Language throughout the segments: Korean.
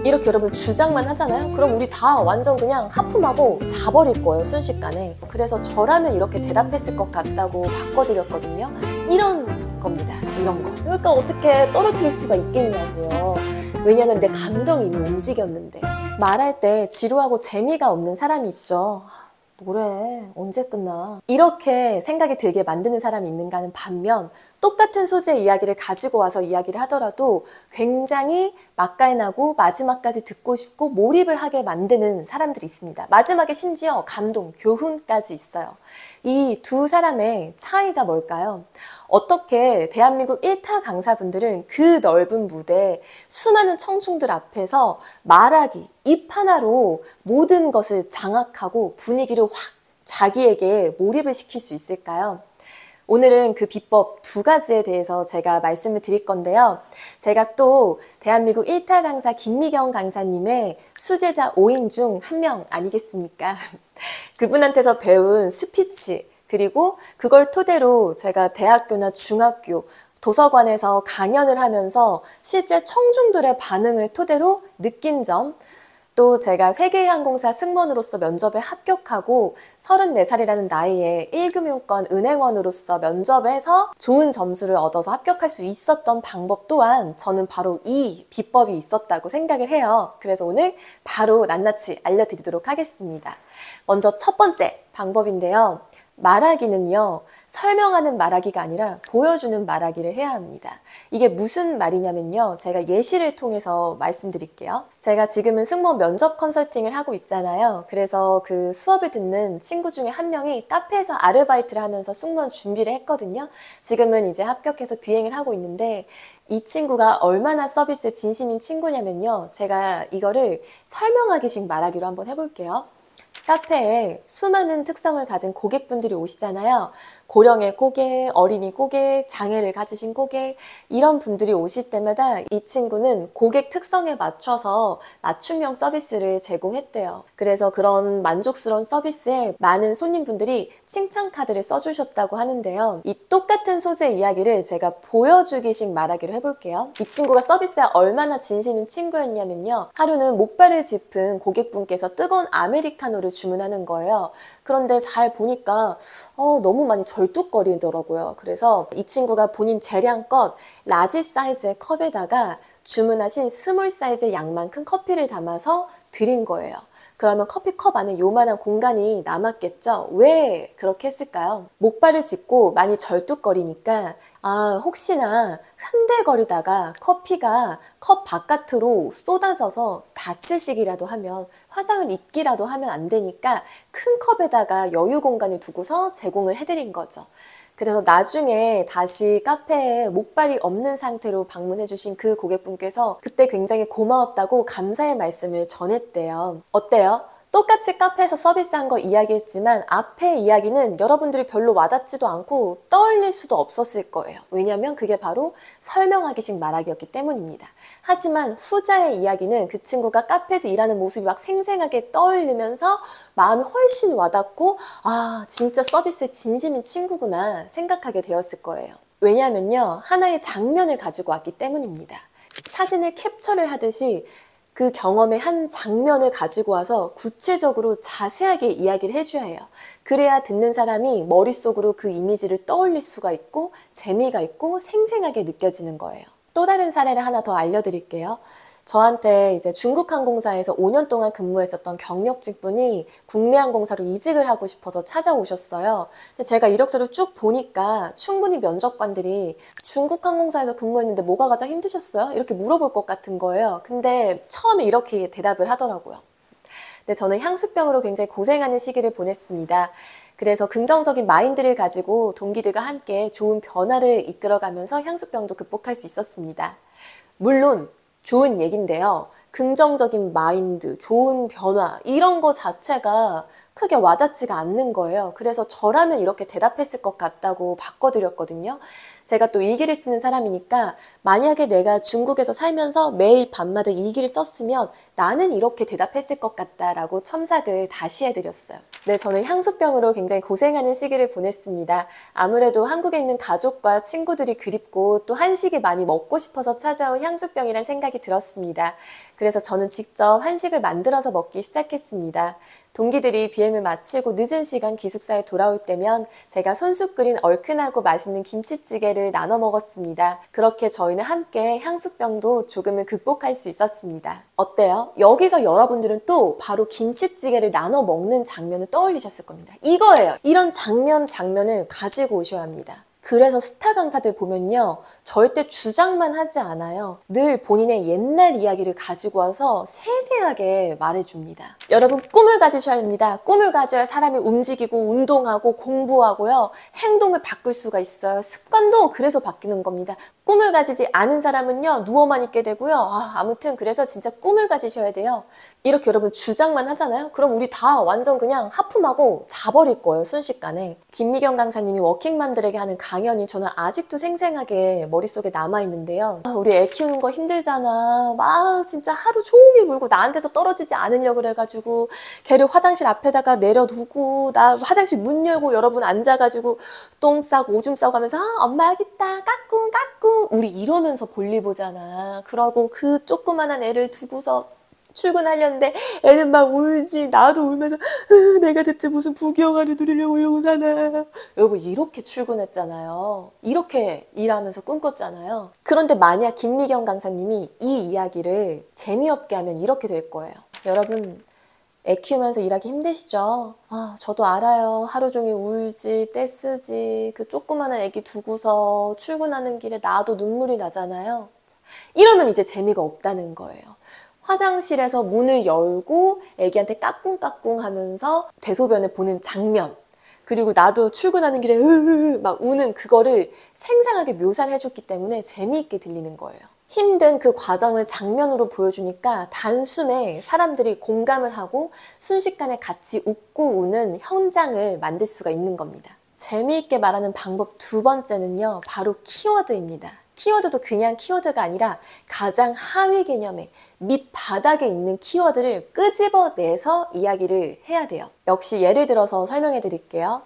이렇게 여러분 주장만 하잖아요? 그럼 우리 다 완전 그냥 하품하고 자버릴 거예요, 순식간에. 그래서 저라면 이렇게 대답했을 것 같다고 바꿔드렸거든요. 이런 겁니다, 이런 거. 그러니까 어떻게 떨어뜨릴 수가 있겠냐고요. 왜냐면 내 감정이 이미 움직였는데. 말할 때 지루하고 재미가 없는 사람이 있죠. 뭐래, 언제 끝나? 이렇게 생각이 들게 만드는 사람이 있는가 하는 반면, 똑같은 소재의 이야기를 가지고 와서 이야기를 하더라도 굉장히 맛깔나고 마지막까지 듣고 싶고 몰입을 하게 만드는 사람들이 있습니다. 마지막에 심지어 감동, 교훈까지 있어요. 이 두 사람의 차이가 뭘까요? 어떻게 대한민국 1타 강사분들은 그 넓은 무대, 수많은 청중들 앞에서 말하기, 입 하나로 모든 것을 장악하고 분위기를 확 자기에게 몰입을 시킬 수 있을까요? 오늘은 그 비법 두 가지에 대해서 제가 말씀을 드릴 건데요. 제가 또 대한민국 1타 강사 김미경 강사님의 수제자 5인 중 한 명 아니겠습니까? 그분한테서 배운 스피치, 그리고 그걸 토대로 제가 대학교나 중학교, 도서관에서 강연을 하면서 실제 청중들의 반응을 토대로 느낀 점, 또 제가 세계항공사 승무원으로서 면접에 합격하고 34살이라는 나이에 1금융권 은행원으로서 면접에서 좋은 점수를 얻어서 합격할 수 있었던 방법 또한 저는 바로 이 비법이 있었다고 생각을 해요. 그래서 오늘 바로 낱낱이 알려드리도록 하겠습니다. 먼저 첫 번째 방법인데요. 말하기는요, 설명하는 말하기가 아니라 보여주는 말하기를 해야 합니다. 이게 무슨 말이냐면요, 제가 예시를 통해서 말씀드릴게요. 제가 지금은 승무원 면접 컨설팅을 하고 있잖아요. 그래서 그 수업을 듣는 친구 중에 한 명이 카페에서 아르바이트를 하면서 승무원 준비를 했거든요. 지금은 이제 합격해서 비행을 하고 있는데, 이 친구가 얼마나 서비스에 진심인 친구냐면요, 제가 이거를 설명하기식 말하기로 한번 해볼게요. 카페에 수많은 특성을 가진 고객분들이 오시잖아요. 고령의 고객, 어린이 고객, 장애를 가지신 고객, 이런 분들이 오실 때마다 이 친구는 고객 특성에 맞춰서 맞춤형 서비스를 제공했대요. 그래서 그런 만족스러운 서비스에 많은 손님분들이 칭찬 카드를 써주셨다고 하는데요. 이 똑같은 소재의 이야기를 제가 보여주기식 말하기로 해볼게요. 이 친구가 서비스에 얼마나 진심인 친구였냐면요. 하루는 목발을 짚은 고객분께서 뜨거운 아메리카노를 주문하는 거예요. 그런데 잘 보니까 너무 많이 절뚝거리더라고요. 그래서 이 친구가 본인 재량껏 라지 사이즈의 컵에다가 주문하신 스몰 사이즈의 양만큼 커피를 담아서 드린 거예요. 그러면 커피컵 안에 요만한 공간이 남았겠죠? 왜 그렇게 했을까요? 목발을 짚고 많이 절뚝거리니까 혹시나 흔들거리다가 커피가 컵 바깥으로 쏟아져서 다치시기라도 하면, 화상을 입기라도 하면 안 되니까 큰 컵에다가 여유 공간을 두고서 제공을 해드린 거죠. 그래서 나중에 다시 카페에 목발이 없는 상태로 방문해 주신 그 고객분께서 그때 굉장히 고마웠다고 감사의 말씀을 전했대요. 어때요? 똑같이 카페에서 서비스한 거 이야기했지만 앞에 이야기는 여러분들이 별로 와닿지도 않고 떠올릴 수도 없었을 거예요. 왜냐하면 그게 바로 설명하기식 말하기였기 때문입니다. 하지만 후자의 이야기는 그 친구가 카페에서 일하는 모습이 막 생생하게 떠올리면서 마음이 훨씬 와닿고 진짜 서비스에 진심인 친구구나 생각하게 되었을 거예요. 왜냐하면요, 하나의 장면을 가지고 왔기 때문입니다. 사진을 캡처를 하듯이 그 경험의 한 장면을 가지고 와서 구체적으로 자세하게 이야기를 해줘야 해요. 그래야 듣는 사람이 머릿속으로 그 이미지를 떠올릴 수가 있고 재미가 있고 생생하게 느껴지는 거예요. 또 다른 사례를 하나 더 알려드릴게요. 저한테 이제 중국항공사에서 5년 동안 근무했었던 경력직 분이 국내 항공사로 이직을 하고 싶어서 찾아오셨어요. 근데 제가 이력서를 쭉 보니까 충분히 면접관들이 중국항공사에서 근무했는데 뭐가 가장 힘드셨어요? 이렇게 물어볼 것 같은 거예요. 근데 처음에 이렇게 대답을 하더라고요. 근데 저는 향수병으로 굉장히 고생하는 시기를 보냈습니다. 그래서 긍정적인 마인드를 가지고 동기들과 함께 좋은 변화를 이끌어가면서 향수병도 극복할 수 있었습니다. 물론 좋은 얘기인데요. 긍정적인 마인드, 좋은 변화 이런 거 자체가 크게 와닿지가 않는 거예요. 그래서 저라면 이렇게 대답했을 것 같다고 바꿔드렸거든요. 제가 또 일기를 쓰는 사람이니까 만약에 내가 중국에서 살면서 매일 밤마다 일기를 썼으면 나는 이렇게 대답했을 것 같다라고 첨삭을 다시 해드렸어요. 네, 저는 향수병으로 굉장히 고생하는 시기를 보냈습니다. 아무래도 한국에 있는 가족과 친구들이 그립고 또 한식이 많이 먹고 싶어서 찾아온 향수병이란 생각이 들었습니다. 그래서 저는 직접 한식을 만들어서 먹기 시작했습니다. 동기들이 비행을 마치고 늦은 시간 기숙사에 돌아올 때면 제가 손수 끓인 얼큰하고 맛있는 김치찌개를 나눠 먹었습니다. 그렇게 저희는 함께 향수병도 조금은 극복할 수 있었습니다. 어때요? 여기서 여러분들은 또 바로 김치찌개를 나눠 먹는 장면을 떠올리셨을 겁니다. 이거예요. 이런 장면을 가지고 오셔야 합니다. 그래서 스타 강사들 보면요, 절대 주장만 하지 않아요. 늘 본인의 옛날 이야기를 가지고 와서 세세하게 말해줍니다. 여러분, 꿈을 가지셔야 합니다. 꿈을 가져야 사람이 움직이고 운동하고 공부하고요, 행동을 바꿀 수가 있어요. 습관도 그래서 바뀌는 겁니다. 꿈을 가지지 않은 사람은요, 누워만 있게 되고요. 아무튼 그래서 진짜 꿈을 가지셔야 돼요. 이렇게 여러분 주장만 하잖아요. 그럼 우리 다 완전 그냥 하품하고 자버릴 거예요, 순식간에. 김미경 강사님이 워킹맘들에게 하는 강연이 저는 아직도 생생하게 머릿속에 남아있는데요. 우리 애 키우는 거 힘들잖아. 막 진짜 하루 종일 울고 나한테서 떨어지지 않으려고 그래가지고 걔를 화장실 앞에다가 내려두고 나 화장실 문 열고 여러분 앉아가지고 똥 싸고 오줌 싸고 하면서 엄마 여기 있다 까꿍 까꿍 우리 이러면서 볼일 보잖아. 그러고 그 조그만한 애를 두고서 출근하려는데 애는 막 울지. 나도 울면서 내가 대체 무슨 부귀영화를 누리려고 이러고 사나. 여러분 이렇게 출근했잖아요. 이렇게 일하면서 꿈꿨잖아요. 그런데 만약 김미경 강사님이 이 이야기를 재미없게 하면 이렇게 될 거예요. 여러분 애 키우면서 일하기 힘드시죠? 저도 알아요. 하루 종일 울지, 떼쓰지, 그 조그마한 애기 두고서 출근하는 길에 나도 눈물이 나잖아요. 이러면 이제 재미가 없다는 거예요. 화장실에서 문을 열고 애기한테 까꿍까꿍 하면서 대소변을 보는 장면, 그리고 나도 출근하는 길에 막 우는 그거를 생생하게 묘사를 해줬기 때문에 재미있게 들리는 거예요. 힘든 그 과정을 장면으로 보여주니까 단숨에 사람들이 공감을 하고 순식간에 같이 웃고 우는 현장을 만들 수가 있는 겁니다. 재미있게 말하는 방법 두 번째는요, 바로 키워드입니다. 키워드도 그냥 키워드가 아니라 가장 하위 개념의 밑바닥에 있는 키워드를 끄집어내서 이야기를 해야 돼요. 역시 예를 들어서 설명해 드릴게요.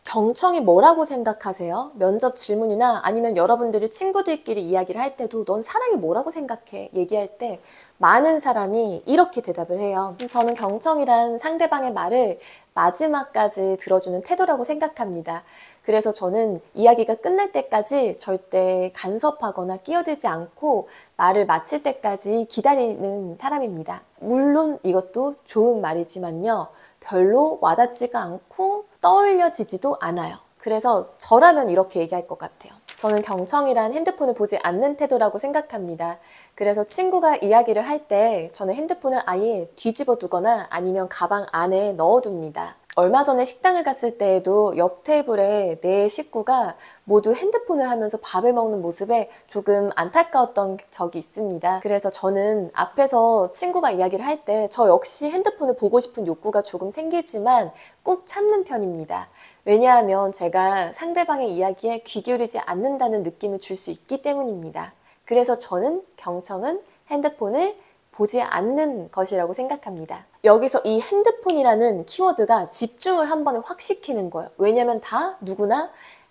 경청이 뭐라고 생각하세요? 면접 질문이나 아니면 여러분들이 친구들끼리 이야기를 할 때도 넌 사랑이 뭐라고 생각해? 얘기할 때 많은 사람이 이렇게 대답을 해요. 저는 경청이란 상대방의 말을 마지막까지 들어주는 태도라고 생각합니다. 그래서 저는 이야기가 끝날 때까지 절대 간섭하거나 끼어들지 않고 말을 마칠 때까지 기다리는 사람입니다. 물론 이것도 좋은 말이지만요, 별로 와닿지가 않고 떠올려지지도 않아요. 그래서 저라면 이렇게 얘기할 것 같아요. 저는 경청이란 핸드폰을 보지 않는 태도라고 생각합니다. 그래서 친구가 이야기를 할 때 저는 핸드폰을 아예 뒤집어 두거나 아니면 가방 안에 넣어둡니다. 얼마 전에 식당을 갔을 때에도 옆 테이블에 내 식구가 모두 핸드폰을 하면서 밥을 먹는 모습에 조금 안타까웠던 적이 있습니다. 그래서 저는 앞에서 친구가 이야기를 할 때 저 역시 핸드폰을 보고 싶은 욕구가 조금 생기지만 꼭 참는 편입니다. 왜냐하면 제가 상대방의 이야기에 귀 기울이지 않는다는 느낌을 줄 수 있기 때문입니다. 그래서 저는 경청은 핸드폰을 보지 않는 것이라고 생각합니다. 여기서 이 핸드폰이라는 키워드가 집중을 한 번에 확 시키는 거예요. 왜냐면 다 누구나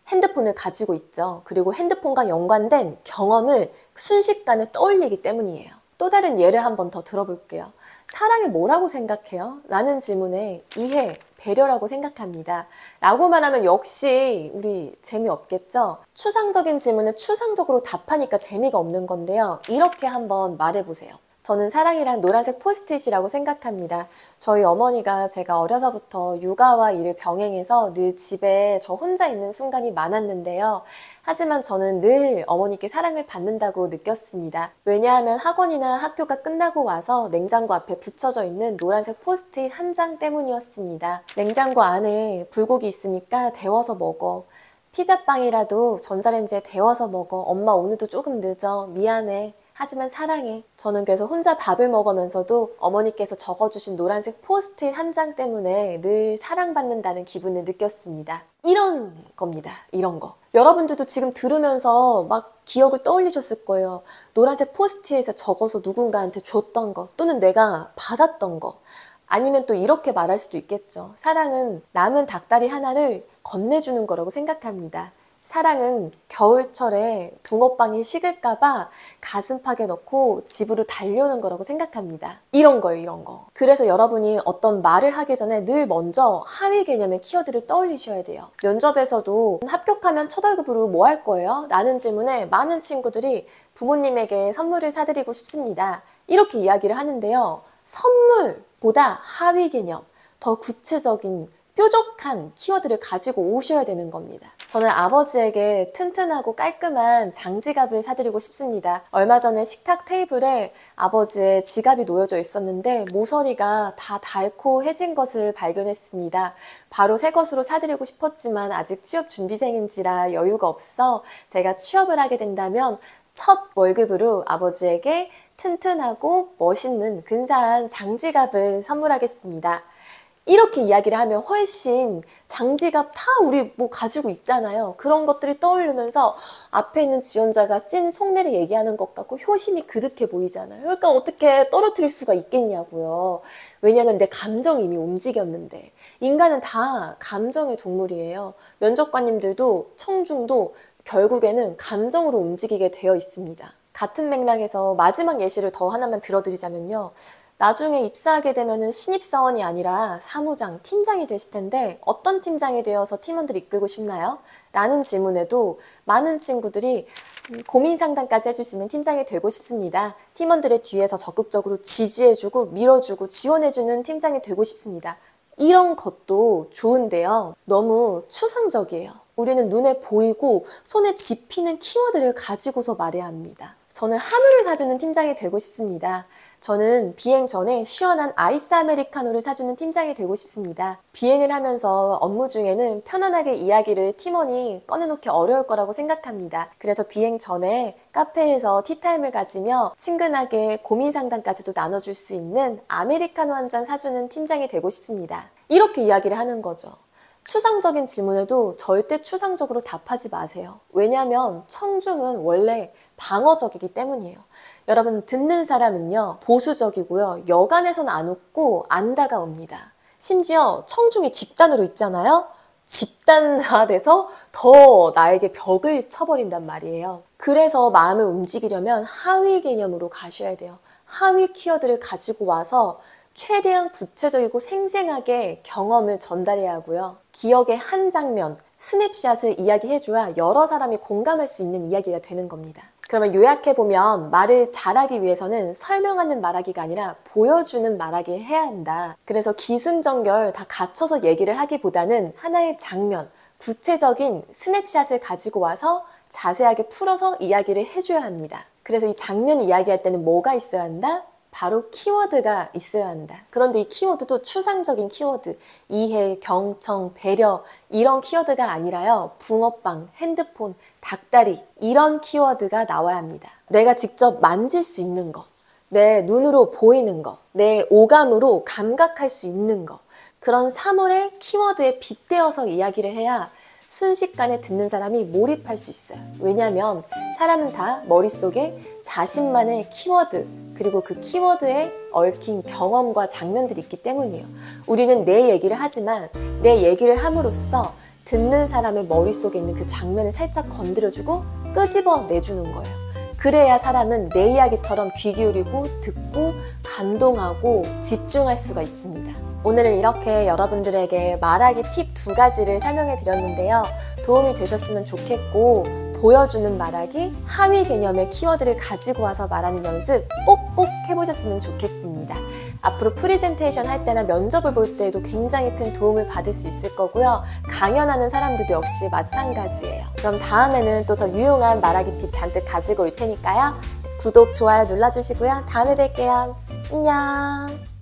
핸드폰을 가지고 있죠. 그리고 핸드폰과 연관된 경험을 순식간에 떠올리기 때문이에요. 또 다른 예를 한 번 더 들어볼게요. 사랑이 뭐라고 생각해요? 라는 질문에 이해, 배려라고 생각합니다. 라고 말하면 역시 우리 재미없겠죠? 추상적인 질문에 추상적으로 답하니까 재미가 없는 건데요. 이렇게 한번 말해보세요. 저는 사랑이란 노란색 포스트잇이라고 생각합니다. 저희 어머니가 제가 어려서부터 육아와 일을 병행해서 늘 집에 저 혼자 있는 순간이 많았는데요. 하지만 저는 늘 어머니께 사랑을 받는다고 느꼈습니다. 왜냐하면 학원이나 학교가 끝나고 와서 냉장고 앞에 붙여져 있는 노란색 포스트잇 한 장 때문이었습니다. 냉장고 안에 불고기 있으니까 데워서 먹어. 피자빵이라도 전자레인지에 데워서 먹어. 엄마 오늘도 조금 늦어. 미안해. 하지만 사랑해. 저는 그래서 혼자 밥을 먹으면서도 어머니께서 적어주신 노란색 포스트잇 한 장 때문에 늘 사랑받는다는 기분을 느꼈습니다. 이런 겁니다. 이런 거. 여러분들도 지금 들으면서 막 기억을 떠올리셨을 거예요. 노란색 포스트잇에 적어서 누군가한테 줬던 거, 또는 내가 받았던 거. 아니면 또 이렇게 말할 수도 있겠죠. 사랑은 남은 닭다리 하나를 건네주는 거라고 생각합니다. 사랑은 겨울철에 붕어빵이 식을까봐 가슴팍에 넣고 집으로 달려오는 거라고 생각합니다. 이런 거예요, 이런 거. 그래서 여러분이 어떤 말을 하기 전에 늘 먼저 하위 개념의 키워드를 떠올리셔야 돼요. 면접에서도 합격하면 첫 월급으로 뭐 할 거예요? 라는 질문에 많은 친구들이 부모님에게 선물을 사드리고 싶습니다. 이렇게 이야기를 하는데요. 선물보다 하위 개념, 더 구체적인 뾰족한 키워드를 가지고 오셔야 되는 겁니다. 저는 아버지에게 튼튼하고 깔끔한 장지갑을 사드리고 싶습니다. 얼마 전에 식탁 테이블에 아버지의 지갑이 놓여져 있었는데 모서리가 다 닳고 해진 것을 발견했습니다. 바로 새 것으로 사드리고 싶었지만 아직 취업 준비생인지라 여유가 없어 제가 취업을 하게 된다면 첫 월급으로 아버지에게 튼튼하고 멋있는 근사한 장지갑을 선물하겠습니다. 이렇게 이야기를 하면 훨씬 장지갑 다 우리 뭐 가지고 있잖아요. 그런 것들이 떠오르면서 앞에 있는 지원자가 찐 속내를 얘기하는 것 같고 효심이 그득해 보이잖아요. 그러니까 어떻게 떨어뜨릴 수가 있겠냐고요. 왜냐하면 내 감정이 이미 움직였는데. 인간은 다 감정의 동물이에요. 면접관님들도 청중도 결국에는 감정으로 움직이게 되어 있습니다. 같은 맥락에서 마지막 예시를 더 하나만 들어드리자면요. 나중에 입사하게 되면은 신입사원이 아니라 사무장, 팀장이 되실 텐데 어떤 팀장이 되어서 팀원들 이끌고 싶나요? 라는 질문에도 많은 친구들이 고민 상담까지 해줄 수 있는 팀장이 되고 싶습니다. 팀원들의 뒤에서 적극적으로 지지해주고 밀어주고 지원해주는 팀장이 되고 싶습니다. 이런 것도 좋은데요. 너무 추상적이에요. 우리는 눈에 보이고 손에 집히는 키워드를 가지고서 말해야 합니다. 저는 한우를 사주는 팀장이 되고 싶습니다. 저는 비행 전에 시원한 아이스 아메리카노를 사주는 팀장이 되고 싶습니다. 비행을 하면서 업무 중에는 편안하게 이야기를 팀원이 꺼내놓기 어려울 거라고 생각합니다. 그래서 비행 전에 카페에서 티타임을 가지며 친근하게 고민 상담까지도 나눠줄 수 있는 아메리카노 한 잔 사주는 팀장이 되고 싶습니다. 이렇게 이야기를 하는 거죠. 추상적인 질문에도 절대 추상적으로 답하지 마세요. 왜냐하면 청중은 원래 방어적이기 때문이에요. 여러분, 듣는 사람은요, 보수적이고요. 여간에서는 안 웃고 안 다가옵니다. 심지어 청중이 집단으로 있잖아요. 집단화돼서 더 나에게 벽을 쳐버린단 말이에요. 그래서 마음을 움직이려면 하위 개념으로 가셔야 돼요. 하위 키워드를 가지고 와서 최대한 구체적이고 생생하게 경험을 전달해야 하고요. 기억의 한 장면, 스냅샷을 이야기해줘야 여러 사람이 공감할 수 있는 이야기가 되는 겁니다. 그러면 요약해보면 말을 잘하기 위해서는 설명하는 말하기가 아니라 보여주는 말하기 해야 한다. 그래서 기승전결 다 갖춰서 얘기를 하기보다는 하나의 장면, 구체적인 스냅샷을 가지고 와서 자세하게 풀어서 이야기를 해줘야 합니다. 그래서 이 장면 이야기할 때는 뭐가 있어야 한다? 바로 키워드가 있어야 한다. 그런데 이 키워드도 추상적인 키워드, 이해, 경청, 배려 이런 키워드가 아니라요. 붕어빵, 핸드폰, 닭다리 이런 키워드가 나와야 합니다. 내가 직접 만질 수 있는 거, 내 눈으로 보이는 거, 내 오감으로 감각할 수 있는 거 그런 사물의 키워드에 빗대어서 이야기를 해야 순식간에 듣는 사람이 몰입할 수 있어요. 왜냐하면 사람은 다 머릿속에 자신만의 키워드 그리고 그 키워드에 얽힌 경험과 장면들이 있기 때문이에요. 우리는 내 얘기를 하지만 내 얘기를 함으로써 듣는 사람의 머릿속에 있는 그 장면을 살짝 건드려주고 끄집어내주는 거예요. 그래야 사람은 내 이야기처럼 귀 기울이고 듣고 감동하고 집중할 수가 있습니다. 오늘은 이렇게 여러분들에게 말하기 팁 2가지를 설명해 드렸는데요. 도움이 되셨으면 좋겠고 보여주는 말하기, 하위 개념의 키워드를 가지고 와서 말하는 연습 꼭꼭 해보셨으면 좋겠습니다. 앞으로 프레젠테이션 할 때나 면접을 볼 때에도 굉장히 큰 도움을 받을 수 있을 거고요. 강연하는 사람들도 역시 마찬가지예요. 그럼 다음에는 또 더 유용한 말하기 팁 잔뜩 가지고 올 테니까요. 구독, 좋아요 눌러주시고요. 다음에 뵐게요. 안녕.